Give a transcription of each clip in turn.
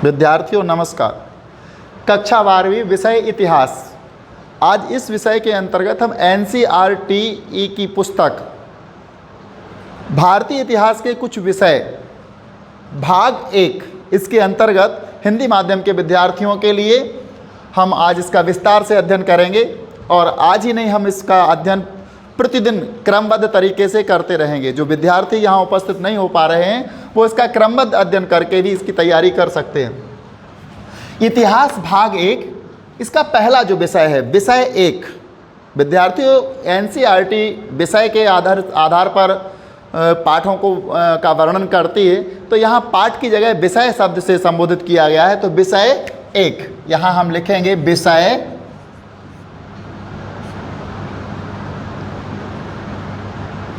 विद्यार्थियों नमस्कार। कक्षा 12वीं विषय इतिहास। आज इस विषय के अंतर्गत हम NCERT की पुस्तक भारतीय इतिहास के कुछ विषय भाग 1 इसके अंतर्गत हिंदी माध्यम के विद्यार्थियों के लिए हम आज इसका विस्तार से अध्ययन करेंगे। और आज ही नहीं, हम इसका अध्ययन प्रतिदिन क्रमबद्ध तरीके से करते रहेंगे। जो विद्यार्थी यहाँ उपस्थित नहीं हो पा रहे हैं वो इसका क्रमबद्ध अध्ययन करके भी इसकी तैयारी कर सकते हैं। इतिहास भाग 1 इसका पहला जो विषय है, विषय 1, विद्यार्थियों NCERT विषय के आधार पर पाठों को का वर्णन करती है। तो यहाँ पाठ की जगह विषय शब्द से संबोधित किया गया है। तो विषय 1 यहाँ हम लिखेंगे विषय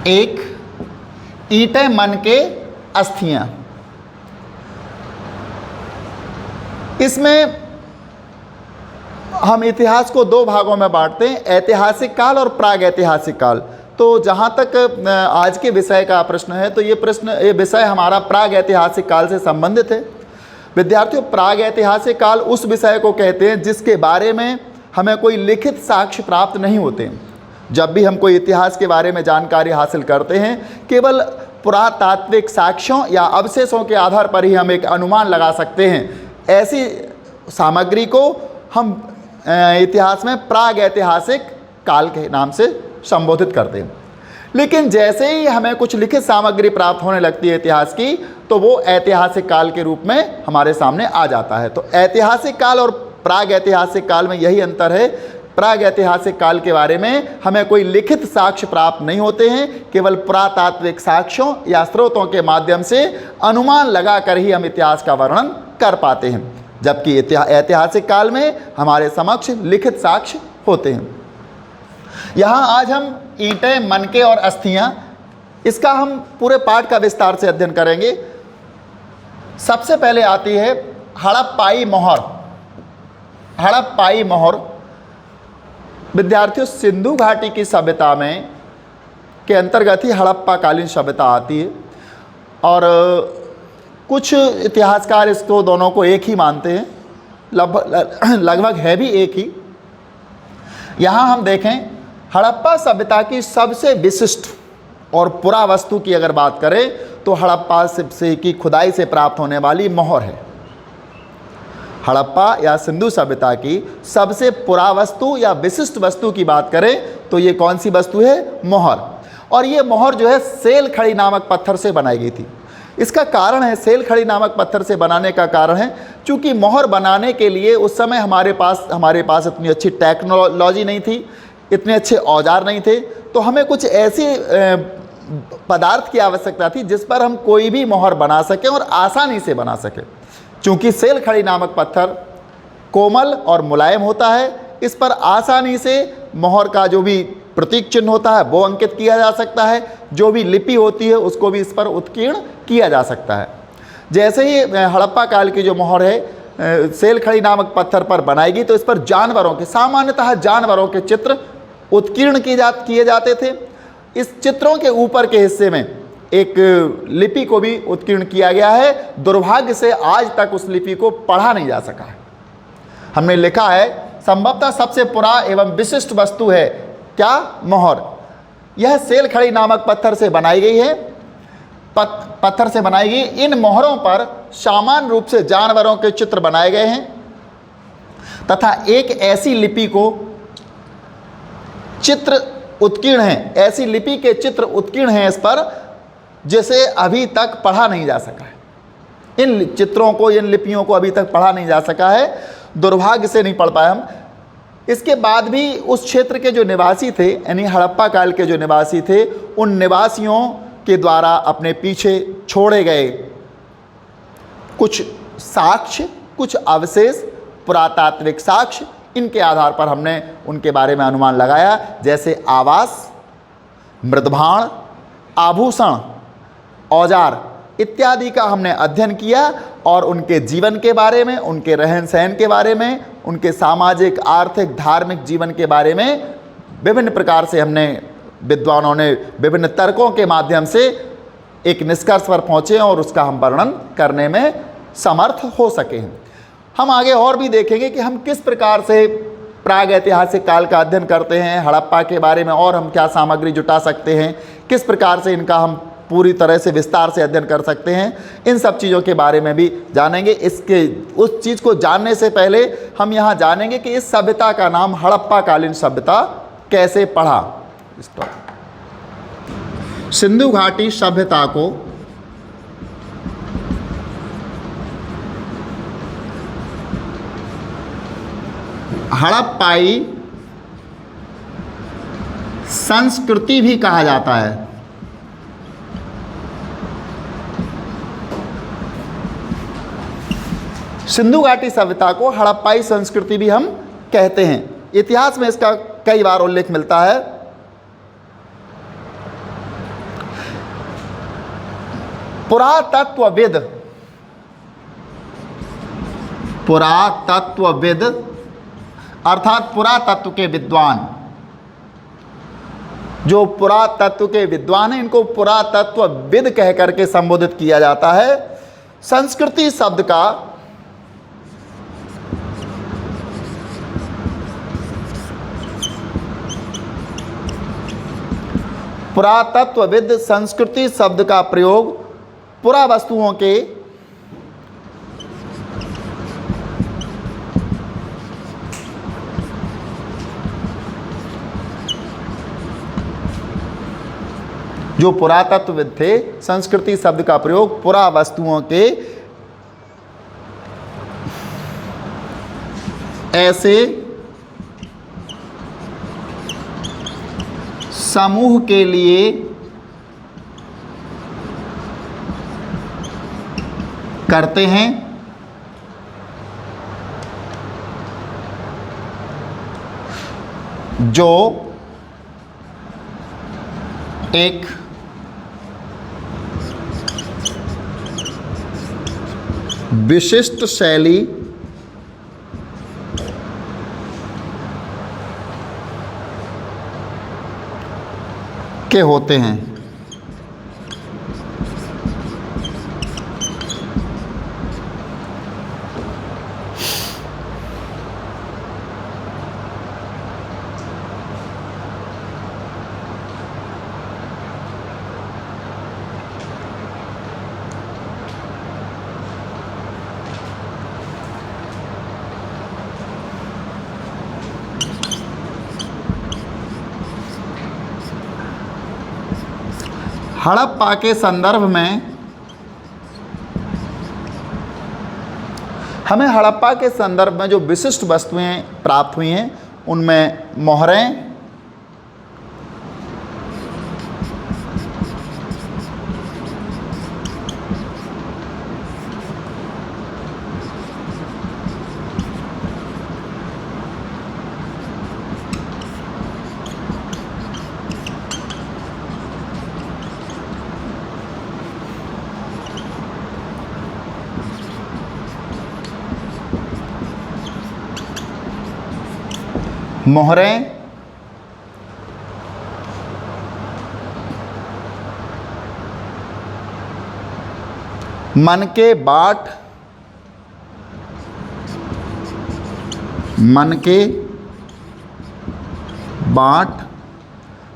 1 ईंटें मन के अस्थियां। इसमें हम इतिहास को दो भागों में बांटते हैं, ऐतिहासिक काल और प्राग ऐतिहासिक काल। तो जहाँ तक आज के विषय का प्रश्न है, तो ये विषय हमारा प्राग ऐतिहासिक काल से संबंधित है। विद्यार्थियों, प्राग ऐतिहासिक काल उस विषय को कहते हैं जिसके बारे में हमें कोई लिखित साक्ष्य प्राप्त नहीं होते। जब भी हम कोई इतिहास के बारे में जानकारी हासिल करते हैं, केवल पुरातात्विक साक्ष्यों या अवशेषों के आधार पर ही हम एक अनुमान लगा सकते हैं। ऐसी सामग्री को हम इतिहास में प्राग ऐतिहासिक काल के नाम से संबोधित करते हैं। लेकिन जैसे ही हमें कुछ लिखित सामग्री प्राप्त होने लगती है इतिहास की, तो वो ऐतिहासिक काल के रूप में हमारे सामने आ जाता है। तो ऐतिहासिक काल और प्राग ऐतिहासिक काल में यही अंतर है। प्राग ऐतिहासिक काल के बारे में हमें कोई लिखित साक्ष्य प्राप्त नहीं होते हैं, केवल पुरातात्विक साक्ष्यों या स्रोतों के माध्यम से अनुमान लगाकर ही हम इतिहास का वर्णन कर पाते हैं। जबकि ऐतिहासिक काल में हमारे समक्ष लिखित साक्ष्य होते हैं। यहाँ आज हम ईंटें, मनके और अस्थियां, इसका हम पूरे पाठ का विस्तार से अध्ययन करेंगे। सबसे पहले आती है हड़प्पाई मोहर। हड़प्पाई मोहर विद्यार्थियों सिंधु घाटी की सभ्यता में के अंतर्गत ही हड़प्पा कालीन सभ्यता आती है। और कुछ इतिहासकार इसको दोनों को एक ही मानते हैं, लगभग है भी एक ही। यहाँ हम देखें, हड़प्पा सभ्यता की सबसे विशिष्ट और पुरावस्तु की अगर बात करें तो हड़प्पा से की खुदाई से प्राप्त होने वाली मोहर है। हड़प्पा या सिंधु सभ्यता की सबसे पुरावस्तु या विशिष्ट वस्तु की बात करें तो ये कौन सी वस्तु है? मोहर। और ये मोहर जो है सेल खड़ी नामक पत्थर से बनाई गई थी। इसका कारण है, सेल खड़ी नामक पत्थर से बनाने का कारण है चूँकि मोहर बनाने के लिए उस समय हमारे पास इतनी अच्छी टेक्नोलॉजी नहीं थी, इतने अच्छे औजार नहीं थे। तो हमें कुछ ऐसी पदार्थ की आवश्यकता थी जिस पर हम कोई भी मोहर बना सकें और आसानी से बना सकें। चूँकि सेल खड़ी नामक पत्थर कोमल और मुलायम होता है, इस पर आसानी से मोहर का जो भी प्रतीक चिन्ह होता है वो अंकित किया जा सकता है, जो भी लिपि होती है उसको भी इस पर उत्कीर्ण किया जा सकता है। जैसे ही हड़प्पा काल की जो मोहर है सेल खड़ी नामक पत्थर पर बनाएगी तो इस पर जानवरों के, सामान्यतः जानवरों के चित्र उत्कीर्ण किए जाते थे। इस चित्रों के ऊपर के हिस्से में एक लिपि को भी उत्कीर्ण किया गया है। दुर्भाग्य से आज तक उस लिपि को पढ़ा नहीं जा सका है। हमने लिखा है संभवतः सबसे पुरा एवं विशिष्ट वस्तु है क्या? मोहर। यह सेल खड़ी नामक पत्थर से बनाई गई है। पत्थर से बनाई गई इन मोहरों पर सामान्य रूप से जानवरों के चित्र बनाए गए हैं तथा एक ऐसी लिपि को चित्र उत्कीर्ण है, ऐसी लिपि के चित्र उत्कीर्ण हैं इस पर जिसे अभी तक पढ़ा नहीं जा सका है। इन चित्रों को, इन लिपियों को अभी तक पढ़ा नहीं जा सका है, दुर्भाग्य से नहीं पढ़ पाए हम। इसके बाद भी उस क्षेत्र के जो निवासी थे, यानी हड़प्पा काल के जो निवासी थे, उन निवासियों के द्वारा अपने पीछे छोड़े गए कुछ साक्ष्य, कुछ अवशेष, पुरातात्विक साक्ष्य, इनके आधार पर हमने उनके बारे में अनुमान लगाया। जैसे आवास, मृदभाण, आभूषण, औजार इत्यादि का हमने अध्ययन किया और उनके जीवन के बारे में, उनके रहन सहन के बारे में, उनके सामाजिक, आर्थिक, धार्मिक जीवन के बारे में विभिन्न प्रकार से हमने, विद्वानों ने विभिन्न तर्कों के माध्यम से एक निष्कर्ष पर पहुँचे और उसका हम वर्णन करने में समर्थ हो सके हैं। हम आगे और भी देखेंगे कि हम किस प्रकार से प्राग ऐतिहासिक काल का अध्ययन करते हैं, हड़प्पा के बारे में और हम क्या सामग्री जुटा सकते हैं, किस प्रकार से इनका हम पूरी तरह से विस्तार से अध्ययन कर सकते हैं, इन सब चीज़ों के बारे में भी जानेंगे। इसके उस चीज़ को जानने से पहले हम यहाँ जानेंगे कि इस सभ्यता का नाम हड़प्पा कालीन सभ्यता कैसे पड़ा। सिंधु घाटी सभ्यता को हड़प्पाई संस्कृति भी कहा जाता है। सिंधु घाटी सभ्यता को हड़प्पाई संस्कृति भी हम कहते हैं। इतिहास में इसका कई बार उल्लेख मिलता है। पुरातत्वविद अर्थात पुरातत्व के विद्वान, जो पुरातत्व के विद्वान हैं, इनको पुरातत्वविद कह करके संबोधित किया जाता है। संस्कृति शब्द का पुरातत्वविद संस्कृति शब्द का प्रयोग पुरा वस्तुओं के जो पुरातत्वविद थे, संस्कृति शब्द का प्रयोग पुरा वस्तुओं के ऐसे समूह के लिए करते हैं जो एक विशिष्ट शैली के होते हैं। हड़प्पा के संदर्भ में हमें हड़प्पा के संदर्भ में जो विशिष्ट वस्तुएं प्राप्त हुई हैं उनमें मोहरें, मनके बाट,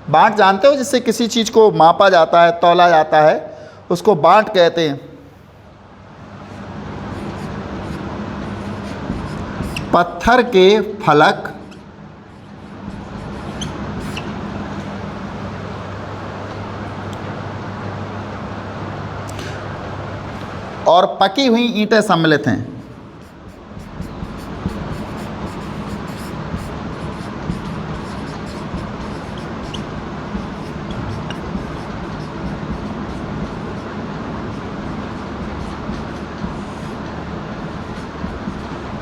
बाट जानते हो, जिससे किसी चीज़ को मापा जाता है, तौला जाता है, उसको बाट कहते हैं। पत्थर के फलक, और पकी हुई ईंटें सम्मिलित हैं।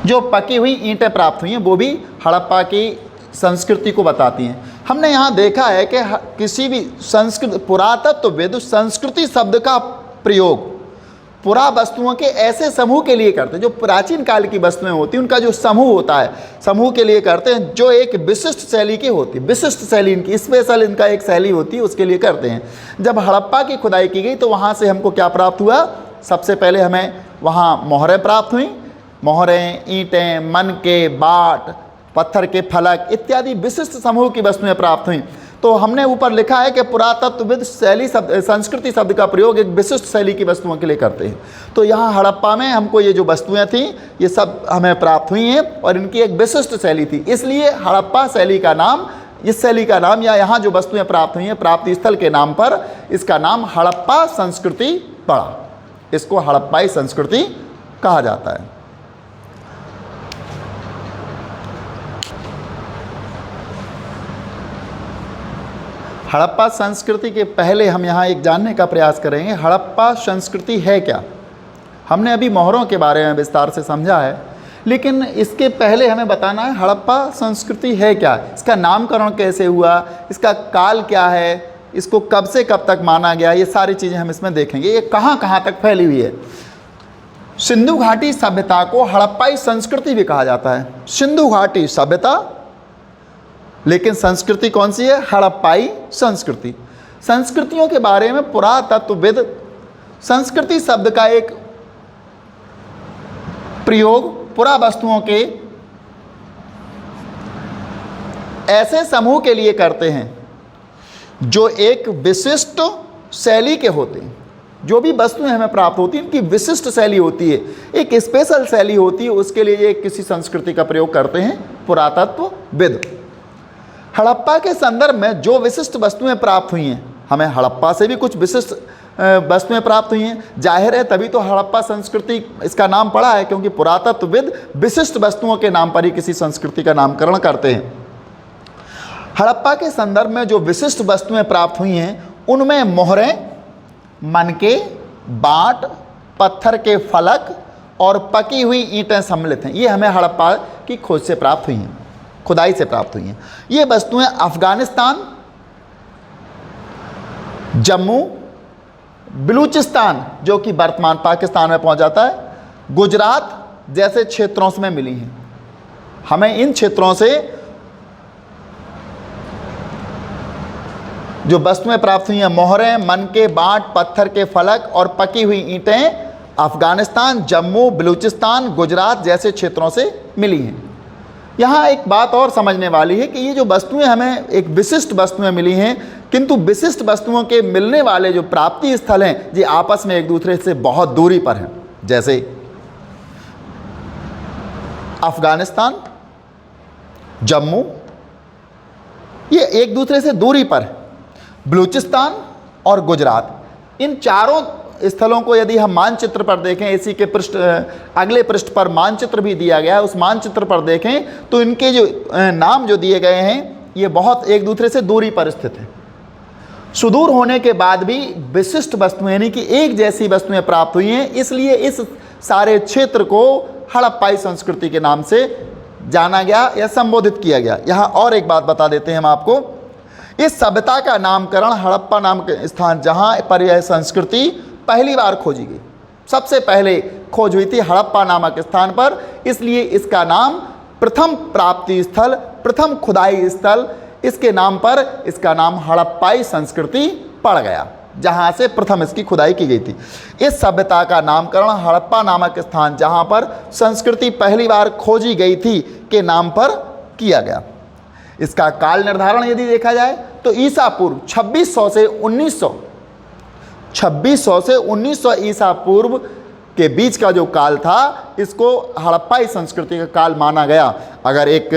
जो पकी हुई ईंटें प्राप्त हुई हैं वो भी हड़प्पा की संस्कृति को बताती हैं। हमने यहाँ देखा है कि किसी भी पुरातत्वविद संस्कृति शब्द का प्रयोग पुरा वस्तुओं के ऐसे समूह के लिए करते हैं, जो प्राचीन काल की वस्तुएं होती हैं उनका जो समूह होता है, समूह के लिए करते हैं, जो एक विशिष्ट शैली की होती है। विशिष्ट शैली इनकी, स्पेशल इनका एक शैली होती है, उसके लिए करते हैं। जब हड़प्पा की खुदाई की गई तो वहाँ से हमको क्या प्राप्त हुआ? सबसे पहले हमें वहाँ मोहरें प्राप्त हुई। मोहरें, ईंटें, मनके, बाट, पत्थर के फलक इत्यादि विशिष्ट समूह की वस्तुएं प्राप्त हुई। तो हमने ऊपर लिखा है कि पुरातत्वविद शैली शब्द, संस्कृति शब्द का प्रयोग एक विशिष्ट शैली की वस्तुओं के लिए करते हैं। तो यहाँ हड़प्पा में हमको ये जो वस्तुएं थीं ये सब हमें प्राप्त हुई हैं और इनकी एक विशिष्ट शैली थी, इसलिए हड़प्पा शैली का नाम, इस शैली का नाम या यहाँ जो वस्तुएं प्राप्त हुई हैं प्राप्ति स्थल के नाम पर इसका नाम हड़प्पा संस्कृति पड़ा। इसको हड़प्पाई संस्कृति कहा जाता है। हड़प्पा संस्कृति के पहले हम यहाँ एक जानने का प्रयास करेंगे, हड़प्पा संस्कृति है क्या। हमने अभी मोहरों के बारे में विस्तार से समझा है, लेकिन इसके पहले हमें बताना है हड़प्पा संस्कृति है क्या, इसका नामकरण कैसे हुआ, इसका काल क्या है, इसको कब से कब तक माना गया, ये सारी चीज़ें हम इसमें देखेंगे। ये कहाँ कहाँ तक फैली हुई है। सिंधु घाटी सभ्यता को हड़प्पाई संस्कृति भी कहा जाता है। सिंधु घाटी सभ्यता, लेकिन संस्कृति कौन सी है? हड़प्पाई संस्कृति। संस्कृतियों के बारे में पुरातत्वविद संस्कृति शब्द का एक प्रयोग पुरा वस्तुओं के ऐसे समूह के लिए करते हैं जो एक विशिष्ट शैली के होते हैं। जो भी वस्तुएं हमें प्राप्त होती हैं इनकी विशिष्ट शैली होती है, एक स्पेशल शैली होती है, उसके लिए ये किसी संस्कृति का प्रयोग करते हैं पुरातत्वविद। हड़प्पा के संदर्भ में जो विशिष्ट वस्तुएं प्राप्त हुई हैं, हमें हड़प्पा से भी कुछ विशिष्ट वस्तुएं प्राप्त हुई हैं, जाहिर है तभी तो हड़प्पा संस्कृति इसका नाम पड़ा है, क्योंकि पुरातत्वविद विशिष्ट वस्तुओं के नाम पर ही किसी संस्कृति का नामकरण करते हैं। हड़प्पा के संदर्भ में जो विशिष्ट वस्तुएं प्राप्त हुई हैं उनमें मोहरें, मनके, बाट, पत्थर के फलक और पकी हुई ईंटें सम्मिलित हैं। ये हमें हड़प्पा की खोज से प्राप्त हुई हैं, खुदाई से प्राप्त हुई हैं। ये वस्तुएं अफगानिस्तान, जम्मू, बलूचिस्तान जो कि वर्तमान पाकिस्तान में पहुंच जाता है, गुजरात जैसे क्षेत्रों में मिली हैं। हमें इन क्षेत्रों से जो वस्तुएं प्राप्त हुई हैं, मोहरें, मनके, बाट, पत्थर के फलक और पकी हुई ईंटें अफगानिस्तान, जम्मू, बलूचिस्तान, गुजरात जैसे क्षेत्रों से मिली हैं। यहाँ एक बात और समझने वाली है कि ये जो वस्तुएं हमें एक विशिष्ट वस्तुएं मिली हैं, किंतु विशिष्ट वस्तुओं के मिलने वाले जो प्राप्ति स्थल हैं ये आपस में एक दूसरे से बहुत दूरी पर हैं। जैसे अफगानिस्तान, जम्मू ये एक दूसरे से दूरी पर है। बलूचिस्तान और गुजरात, इन चारों स्थलों को यदि हम मानचित्र पर देखें, इसी के अगले पृष्ठ पर मानचित्र भी दिया गया है, उस मानचित्र पर देखें तो इनके जो नाम जो दिए गए हैं ये बहुत एक दूसरे से दूरी पर स्थित हैं। सुदूर होने के बाद भी विशिष्ट वस्तुएं यानी कि एक जैसी वस्तुएं प्राप्त हुई हैं, इसलिए इस सारे क्षेत्र को हड़प्पाई संस्कृति के नाम से जाना गया या संबोधित किया गया। यहाँ और एक बात बता देते हैं हम आपको, इस सभ्यता का नामकरण हड़प्पा नाम के स्थान जहाँ पर यह संस्कृति पहली बार खोजी गई, सबसे पहले खोज हुई थी हड़प्पा नामक स्थान पर, इसलिए इसका नाम प्रथम प्राप्ति स्थल, प्रथम खुदाई स्थल, इसके नाम पर इसका नाम हड़प्पाई संस्कृति पड़ गया, जहाँ से प्रथम इसकी खुदाई की गई थी। इस सभ्यता का नामकरण हड़प्पा नामक स्थान जहाँ पर संस्कृति पहली बार खोजी गई थी के नाम पर किया गया। इसका काल निर्धारण यदि देखा जाए तो ईसा पूर्व 2600 से 1900 ईसा पूर्व के बीच का जो काल था इसको हड़प्पाई संस्कृति का काल माना गया। अगर एक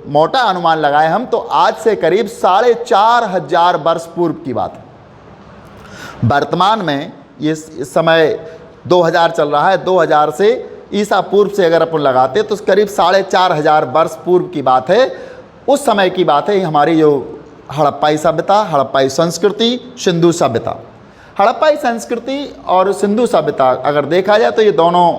मोटा अनुमान लगाएं हम तो आज से करीब 4500 वर्ष पूर्व की बात है। वर्तमान में ये इस समय 2000 चल रहा है, 2000 से ईसा पूर्व से अगर अपन लगाते तो करीब 4500 वर्ष पूर्व की बात है। उस समय की बात है हमारी जो हड़प्पाई सभ्यता, हड़प्पाई संस्कृति, सिंधु सभ्यता। हड़प्पाई संस्कृति और सिंधु सभ्यता अगर देखा जाए तो ये दोनों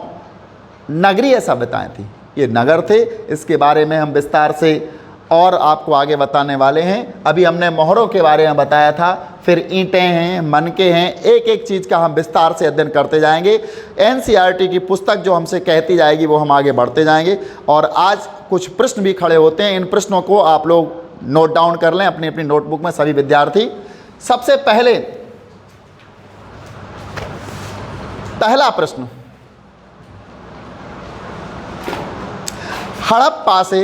नगरीय सभ्यताएं थी, ये नगर थे। इसके बारे में हम विस्तार से और आपको आगे बताने वाले हैं। अभी हमने मोहरों के बारे में बताया था, फिर ईंटें हैं, मनके हैं, एक एक चीज़ का हम विस्तार से अध्ययन करते जाएंगे। NCERT की पुस्तक जो हमसे कहती जाएगी वो हम आगे बढ़ते जाएंगे। और आज कुछ प्रश्न भी खड़े होते हैं, इन प्रश्नों को आप लोग नोट डाउन कर लें अपनी अपनी नोटबुक में सभी विद्यार्थी। सबसे पहला प्रश्न, हड़प्पा से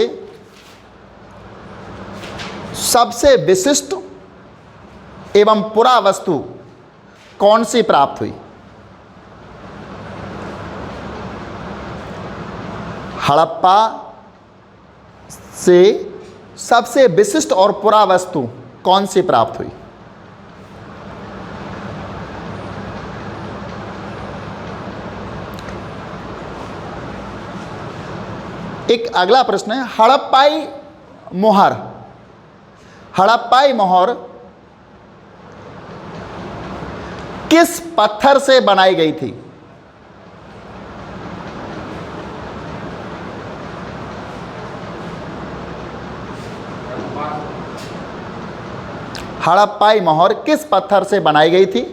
सबसे विशिष्ट एवं पुरावस्तु कौन सी प्राप्त हुई? हड़प्पा से सबसे विशिष्ट और पुरावस्तु कौन सी प्राप्त हुई? एक अगला प्रश्न है, हड़प्पाई मोहर। हड़प्पाई मोहर किस पत्थर से बनाई गई थी? हड़प्पाई मोहर किस पत्थर से बनाई गई थी?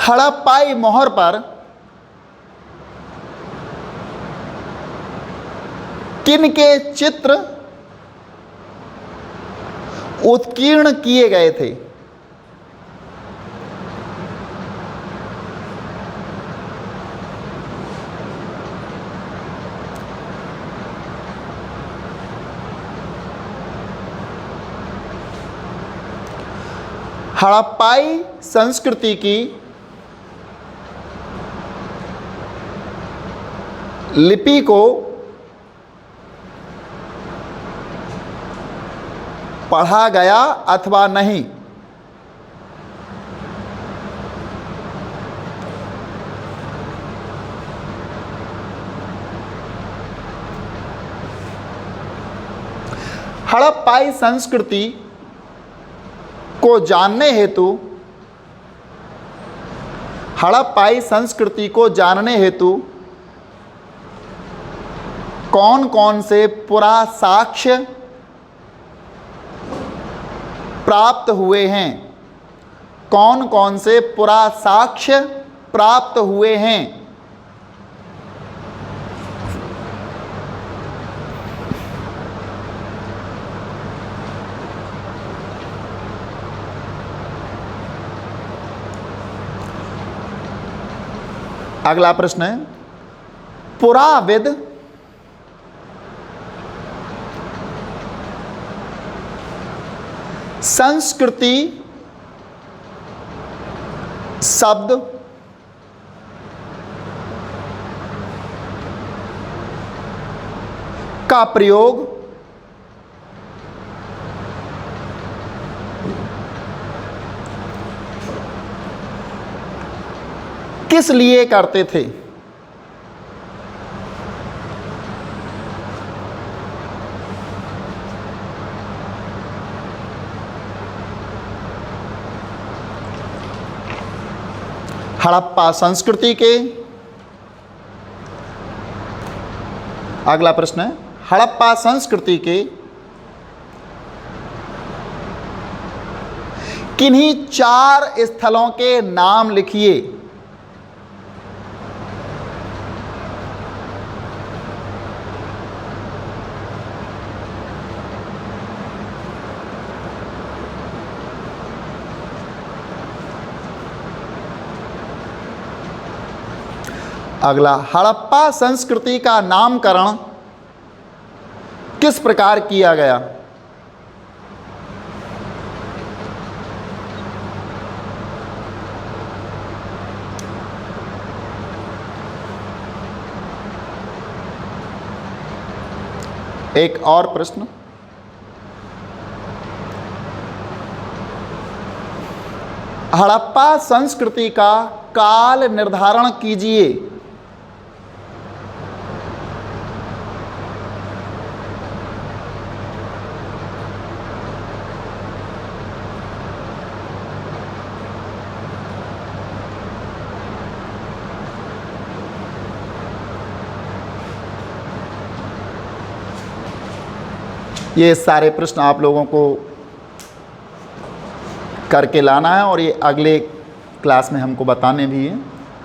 हड़प्पाई मोहर पर किन के चित्र उत्कीर्ण किए गए थे? हड़प्पाई संस्कृति की लिपि को पढ़ा गया अथवा नहीं? हड़प्पाई संस्कृति को जानने हेतु हड़प्पाई संस्कृति को जानने हेतु कौन कौन से पुरासाक्ष्य प्राप्त हुए हैं? कौन कौन से पुरासाक्ष्य प्राप्त हुए हैं? अगला प्रश्न है, पुराविद संस्कृति शब्द का प्रयोग किस लिए करते थे? हड़प्पा संस्कृति के अगला प्रश्न है, हड़प्पा संस्कृति के किन्हीं 4 स्थलों के नाम लिखिए। अगला, हड़प्पा संस्कृति का नामकरण किस प्रकार किया गया? एक और प्रश्न, हड़प्पा संस्कृति का काल निर्धारण कीजिए। ये सारे प्रश्न आप लोगों को करके लाना है और ये अगले क्लास में हमको बताने भी हैं,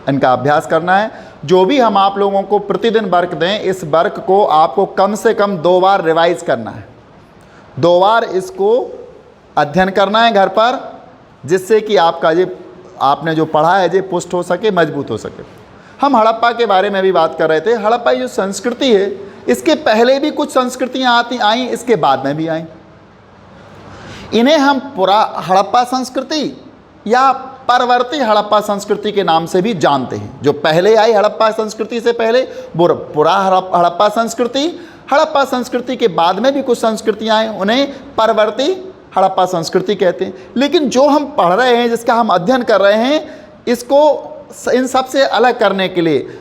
इनका अभ्यास करना है। जो भी हम आप लोगों को प्रतिदिन वर्क दें, इस वर्क को आपको कम से कम 2 बार रिवाइज करना है। 2 बार इसको अध्ययन करना है घर पर, जिससे कि आपका ये आपने जो पढ़ा है ये पुष्ट हो सके, मजबूत हो सके। हम हड़प्पा के बारे में भी बात कर रहे थे। हड़प्पा जो संस्कृति है, इसके पहले भी कुछ संस्कृतियाँ आई, इसके बाद में भी आई। इन्हें हम पूरा हड़प्पा संस्कृति या परवर्ती हड़प्पा संस्कृति के नाम से भी जानते हैं। जो पहले आई हड़प्पा संस्कृति से पहले वो पूरा हड़प्पा संस्कृति, हड़प्पा संस्कृति के बाद में भी कुछ संस्कृतियाँ आई, उन्हें परवर्ती हड़प्पा संस्कृति कहते हैं। लेकिन जो हम पढ़ रहे हैं, जिसका हम अध्ययन कर रहे हैं, इसको इन सब से अलग करने के लिए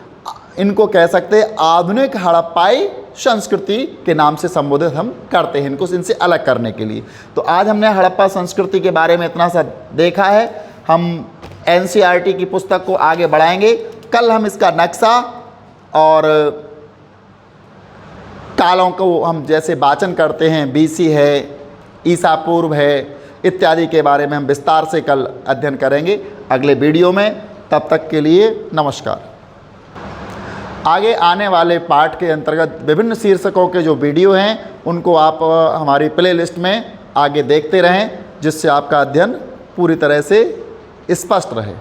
इनको कह सकते हैं आधुनिक हड़प्पाई संस्कृति के नाम से संबोधित हम करते हैं, इनको इनसे अलग करने के लिए। तो आज हमने हड़प्पा संस्कृति के बारे में इतना सा देखा है। हम एनसीईआरटी की पुस्तक को आगे बढ़ाएंगे। कल हम इसका नक्शा और कालों को हम जैसे वाचन करते हैं, बीसी है, ईसा पूर्व है, इत्यादि के बारे में हम विस्तार से कल अध्ययन करेंगे अगले वीडियो में। तब तक के लिए नमस्कार। आगे आने वाले पाठ के अंतर्गत विभिन्न शीर्षकों के जो वीडियो हैं उनको आप हमारी प्लेलिस्ट में आगे देखते रहें, जिससे आपका अध्ययन पूरी तरह से स्पष्ट रहे।